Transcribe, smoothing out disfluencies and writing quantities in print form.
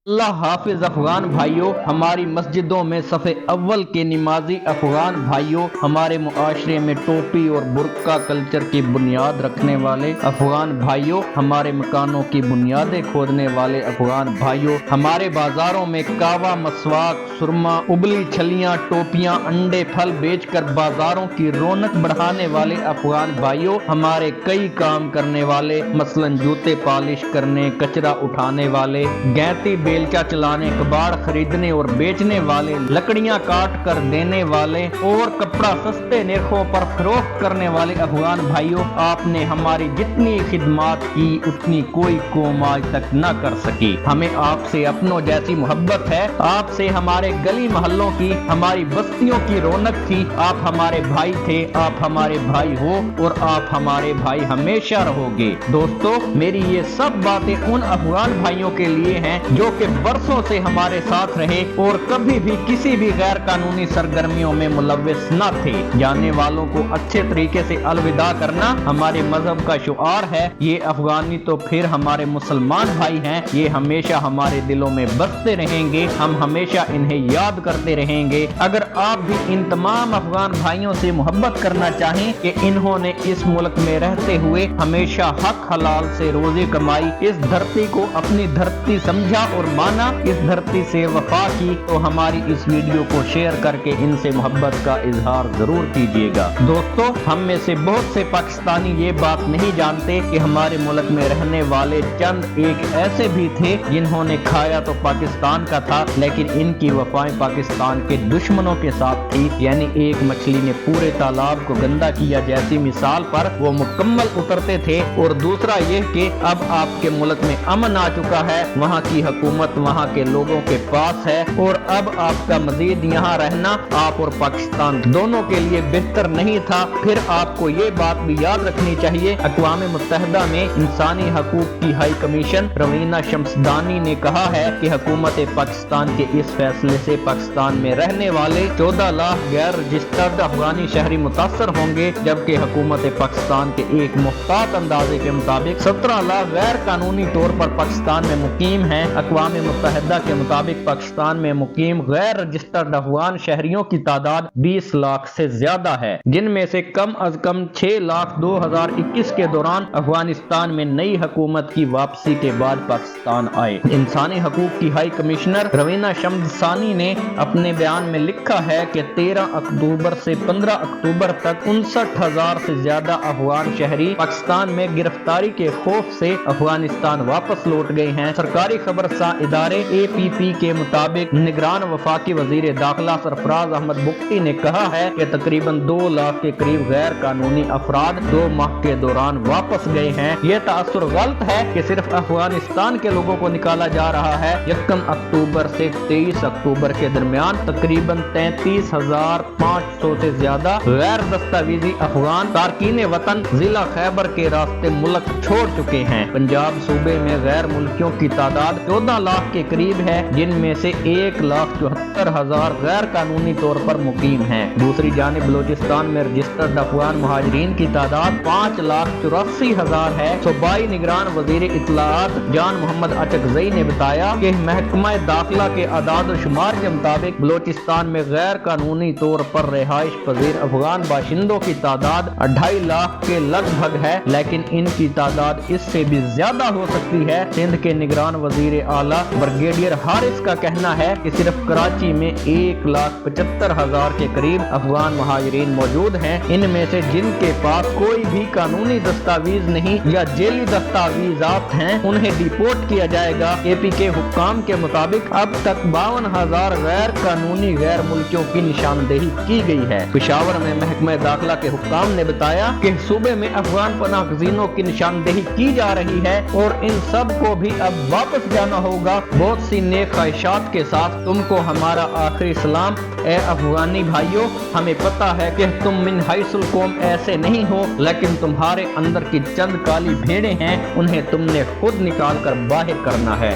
अल्लाह हाफिज अफगान भाइयों, हमारी मस्जिदों में सफ़े अव्वल के नमाजी अफगान भाइयों, हमारे मुआशरे में टोपी और बुर्का कल्चर की बुनियाद रखने वाले अफगान भाइयों, हमारे मकानों की बुनियादें खोदने वाले अफगान भाइयों, हमारे बाजारों में कावा, मसवाक, सुरमा, उबली छलियां, टोपियां, अंडे, फल बेचकर बाजारों की रौनक बढ़ाने वाले अफगान भाइयों, हमारे कई काम करने वाले मसलन जूते पॉलिश करने, कचरा उठाने वाले, गैती बेलचा चलाने, कबाड़ खरीदने और बेचने वाले, लकड़ियां काट कर देने वाले और कपड़ा सस्ते निर्खों पर फरोख्त करने वाले अफगान भाइयों, आपने हमारी जितनी खिदमत की उतनी कोई कौम आज तक न कर सकी। हमें आपसे अपनों जैसी मोहब्बत है, आपसे हमारे गली मोहल्लों की, हमारी बस्तियों की रौनक थी। आप हमारे भाई थे, आप हमारे भाई हो और आप हमारे भाई हमेशा रहोगे। दोस्तों, मेरी ये सब बातें उन अफगान भाइयों के लिए हैं जो कि बरसों से हमारे साथ रहे और कभी भी किसी भी गैर कानूनी सरगर्मियों में मुलव्विस न थे। जाने वालों को अच्छे तरीके से अलविदा करना हमारे मजहब का शुआर है। ये अफगानी तो फिर हमारे मुसलमान भाई हैं, ये हमेशा हमारे दिलों में बसते रहेंगे, हम हमेशा इन्हें याद करते रहेंगे। अगर आप भी इन तमाम अफगान भाइयों से मोहब्बत करना चाहें कि इन्होंने इस मुल्क में रहते हुए हमेशा हक हलाल से रोजी कमाई, इस धरती को अपनी धरती समझा और माना, इस धरती से वफा की, तो हमारी इस वीडियो को शेयर करके इनसे मोहब्बत का इजहार जरूर कीजिएगा। दोस्तों, हम में से बहुत से पाकिस्तानी ये बात नहीं जानते कि हमारे मुल्क में रहने वाले चंद एक ऐसे भी थे जिन्होंने खाया तो पाकिस्तान का था, लेकिन इनकी वफाएं पाकिस्तान के दुश्मनों के साथ थी। यानी एक मछली ने पूरे तालाब को गंदा किया जैसी मिसाल पर वो मुकम्मल उतरते थे। और दूसरा ये कि अब आपके मुल्क में अमन आ चुका है, वहाँ की हुकूमत वहाँ के लोगों के पास है और अब आपका मजीद यहाँ रहना आप और पाकिस्तान दोनों के लिए बेहतर नहीं था। फिर आपको ये बात भी याद रखनी चाहिए, अक़वाम मुत्तहिदा में इंसानी हकूक की हाई कमीशन रवीना शम्सदानी ने कहा है कि हुकूमत पाकिस्तान के इस फैसले से पाकिस्तान में रहने वाले 14 लाख गैर रजिस्टर्ड अफगानी शहरी मुतासर होंगे, जबकि हुकूमत पाकिस्तान के एक मुख्तात अंदाजे के मुताबिक 17 लाख गैर कानूनी तौर पर पाकिस्तान में मुकीम हैं। अक़वाम मुत्तहिदा के मुताबिक पाकिस्तान में मुकीम गैर रजिस्टर्ड अफगान शहरियों की तादाद 20 लाख से ज्यादा है, जिनमें से कम अज कम 6 लाख 2021 के दौरान अफगानिस्तान में नई हुकूमत की वापसी के बाद पाकिस्तान आए। इंसानी हकूक की हाई कमिश्नर रवीना शम्सदानी ने अपने बयान में लिखा है कि 13 अक्टूबर से 15 अक्टूबर तक 59,000 से ज्यादा अफगान शहरी पाकिस्तान में गिरफ्तारी के खौफ से अफगानिस्तान वापस लौट गए हैं। सरकारी खबरसां इदारे APP के मुताबिक निगरान वफाकी वजीर दाखिला सरफराज अहमद बुख्ती ने कहा है कि तकरीबन 2 लाख के करीब गैर कानूनी अफराद 2 माह के दौरान वापस गए हैं। यह तासुर गलत है कि सिर्फ अफगानिस्तान के लोगों को निकाला जा रहा है। 1 अक्टूबर से 23 अक्टूबर के दरमियान तकरीबन 33,500 से ज्यादा गैर दस्तावेजी अफगान तारकीन वतन जिला खैबर के रास्ते मुल्क छोड़ चुके हैं। पंजाब सूबे में गैर मुल्कियों की तादाद 14 लाख के करीब है, जिनमें से 1,74,000 गैर कानूनी तौर पर मुकीम हैं। दूसरी जानिब बलोचिस्तान में रजिस्टर्ड अफगान मुहाजिरीन की तादाद 5,84,000 है। सूबाई निगरान वजीर इत्तलाआत जान मोहम्मद अचकजई ने बताया कि महकमा दाखिला के आदाद शुमार के मुताबिक बलोचिस्तान में गैर कानूनी तौर पर रिहाइश पजीर अफगान बाशिंदों की तादाद 2.5 लाख के लगभग है, लेकिन इनकी तादाद इससे भी ज्यादा हो सकती है। सिंध के निगरान वजीर आला ब्रिगेडियर हारिस का कहना है कि सिर्फ कराची में 1,75,000 के करीब अफगान मुहाजिरीन मौजूद हैं। इनमें से जिनके पास कोई भी कानूनी दस्तावेज नहीं या जेली दस्तावेजात हैं, उन्हें डिपोर्ट किया जाएगा। AP के हुक्काम के मुताबिक अब तक 52,000 गैर कानूनी गैर मुल्कियों की निशानदेही की गई है। पेशावर में महकमा दाखिला के हुक्काम ने बताया कि सूबे में अफगान पनाहगजीनों की निशानदेही की जा रही है और इन सब को भी अब वापस जाना होगा। बहुत सी नेक ख्वाहिशात के साथ तुमको हमारा आखिरी सलाम। ए अफगानी भाइयों, हमें पता है कि तुम मिन हैसुल कौम ऐसे नहीं हो, लेकिन तुम्हारे अंदर की चंद काली भेड़ें हैं, उन्हें तुमने खुद निकाल कर बाहर करना है।